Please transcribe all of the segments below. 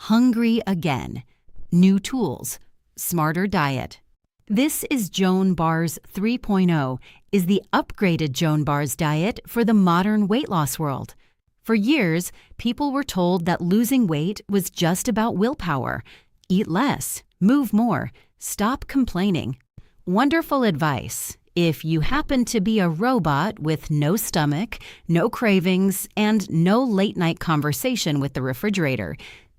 Hungry again. New tools. Smarter diet. This is Joan Bars 3.0, is the upgraded Joan Bars diet for the modern weight loss world. For years, people were told that losing weight was just about willpower. Eat less, move more, stop complaining. Wonderful advice if you happen to be a robot with no stomach, no cravings, and no late-night conversation with the refrigerator.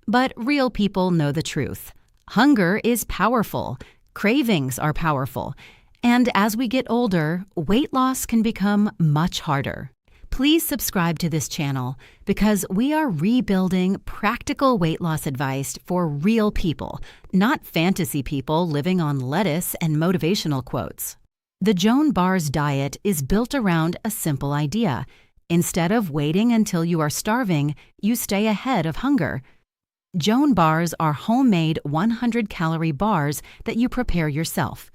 But real people know the truth. Hunger is powerful. Cravings are powerful. And as we get older, weight loss can become much harder. Please subscribe to this channel because we are rebuilding practical weight loss advice for real people, not fantasy people living on lettuce and motivational quotes. The Joan Bars diet is built around a simple idea. Instead of waiting until you are starving, you stay ahead of hunger. Joan Bars are homemade 100-calorie bars that you prepare yourself.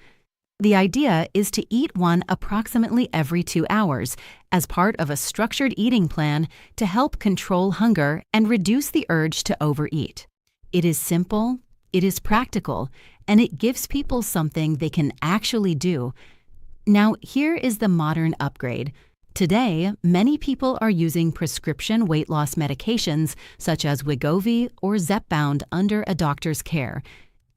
The idea is to eat one approximately every 2 hours as part of a structured eating plan to help control hunger and reduce the urge to overeat. It is simple, it is practical, and it gives people something they can actually do. Now, here is the modern upgrade. Today, many people are using prescription weight loss medications such as Wegovy or Zepbound under a doctor's care.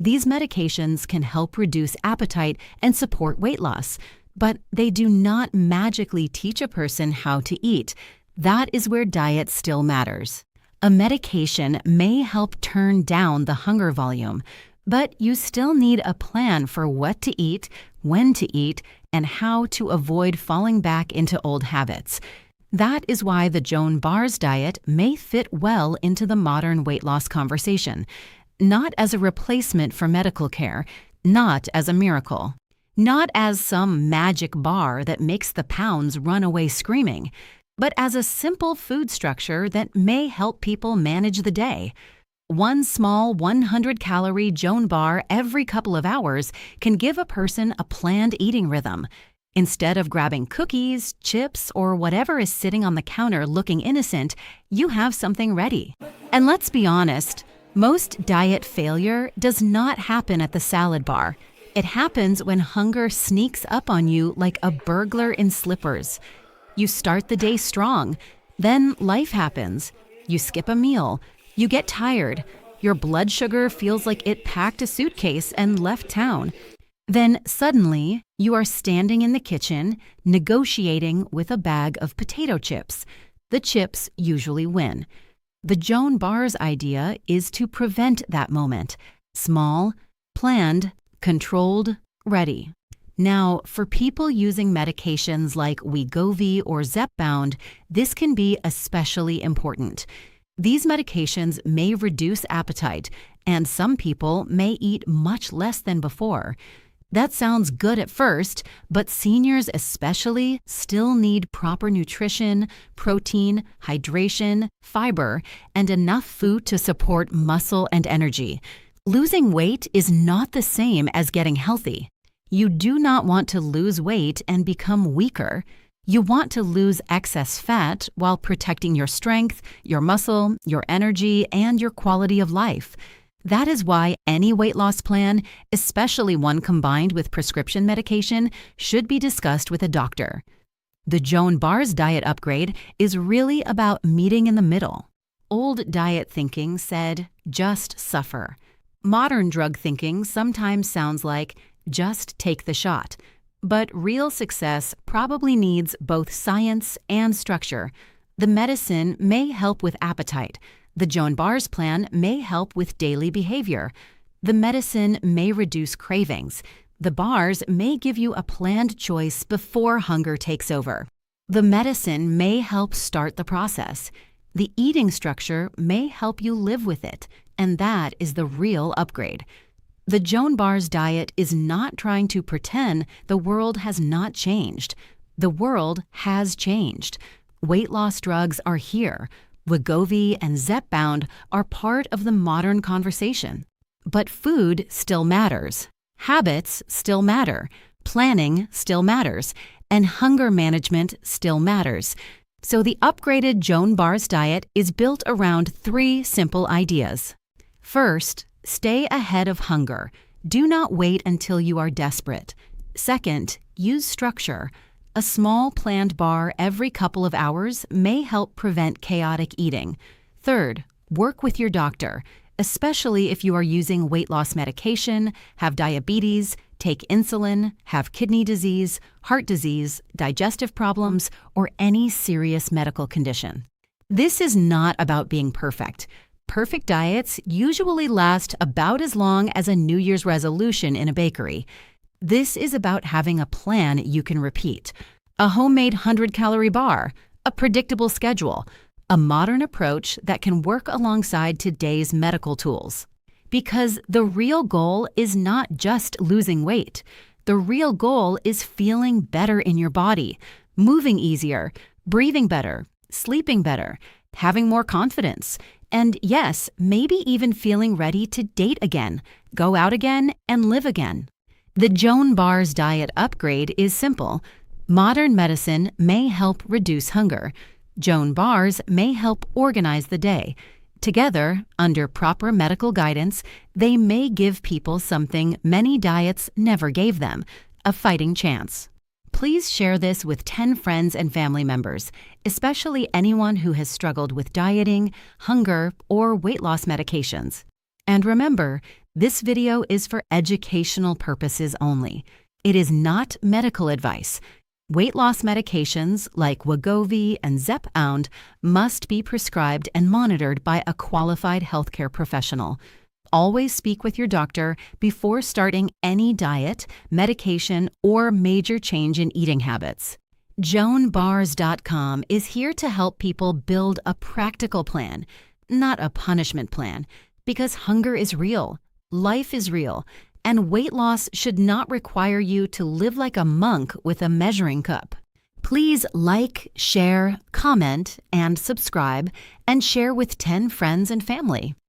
These medications can help reduce appetite and support weight loss, but they do not magically teach a person how to eat. That is where diet still matters. A medication may help turn down the hunger volume, but you still need a plan for what to eat, when to eat, and how to avoid falling back into old habits. That is why the Joan Bars diet may fit well into the modern weight loss conversation. Not as a replacement for medical care, not as a miracle, not as some magic bar that makes the pounds run away screaming, but as a simple food structure that may help people manage the day. One small 100-calorie Joan bar every couple of hours can give a person a planned eating rhythm. Instead of grabbing cookies, chips, or whatever is sitting on the counter looking innocent, you have something ready. And let's be honest, most diet failure does not happen at the salad bar. It happens when hunger sneaks up on you like a burglar in slippers. You start the day strong, then life happens. You skip a meal. You get tired. Your blood sugar feels like it packed a suitcase and left town. Then suddenly, you are standing in the kitchen, negotiating with a bag of potato chips. The chips usually win. The Joan Bars idea is to prevent that moment. Small, planned, controlled, ready. Now, for people using medications like Wegovy or Zepbound, this can be especially important. These medications may reduce appetite, and some people may eat much less than before. That sounds good at first, but seniors especially still need proper nutrition, protein, hydration, fiber, and enough food to support muscle and energy. Losing weight is not the same as getting healthy. You do not want to lose weight and become weaker. You want to lose excess fat while protecting your strength, your muscle, your energy, and your quality of life. That is why any weight loss plan, especially one combined with prescription medication, should be discussed with a doctor. The Joan Bars diet upgrade is really about meeting in the middle. Old diet thinking said, just suffer. Modern drug thinking sometimes sounds like, just take the shot. But real success probably needs both science and structure. The medicine may help with appetite. The Joan Bars plan may help with daily behavior. The medicine may reduce cravings. The bars may give you a planned choice before hunger takes over. The medicine may help start the process. The eating structure may help you live with it, and that is the real upgrade. The Joan Bars diet is not trying to pretend the world has not changed. The world has changed. Weight loss drugs are here. Wegovy and Zepbound are part of the modern conversation. But food still matters. Habits still matter. Planning still matters. And hunger management still matters. So the upgraded Joan Bars diet is built around 3 simple ideas. First, stay ahead of hunger. Do not wait until you are desperate. Second, use structure. A small planned bar every couple of hours may help prevent chaotic eating. Third, work with your doctor, especially if you are using weight loss medication, have diabetes, take insulin, have kidney disease, heart disease, digestive problems, or any serious medical condition. This is not about being perfect. Perfect diets usually last about as long as a New Year's resolution in a bakery. This is about having a plan you can repeat, a homemade 100-calorie bar, a predictable schedule, a modern approach that can work alongside today's medical tools. Because the real goal is not just losing weight. The real goal is feeling better in your body, moving easier, breathing better, sleeping better, having more confidence, and yes, maybe even feeling ready to date again, go out again, and live again. The Joan Bars diet upgrade is simple. Modern medicine may help reduce hunger. Joan Bars may help organize the day. Together, under proper medical guidance, they may give people something many diets never gave them, a fighting chance. Please share this with 10 friends and family members, especially anyone who has struggled with dieting, hunger, or weight loss medications. And remember, this video is for educational purposes only. It is not medical advice. Weight loss medications like Wegovy and Zepbound must be prescribed and monitored by a qualified healthcare professional. Always speak with your doctor before starting any diet, medication, or major change in eating habits. JoanBars.com is here to help people build a practical plan, not a punishment plan, because hunger is real, life is real, and weight loss should not require you to live like a monk with a measuring cup. Please like, share, comment, and subscribe, and share with 10 friends and family.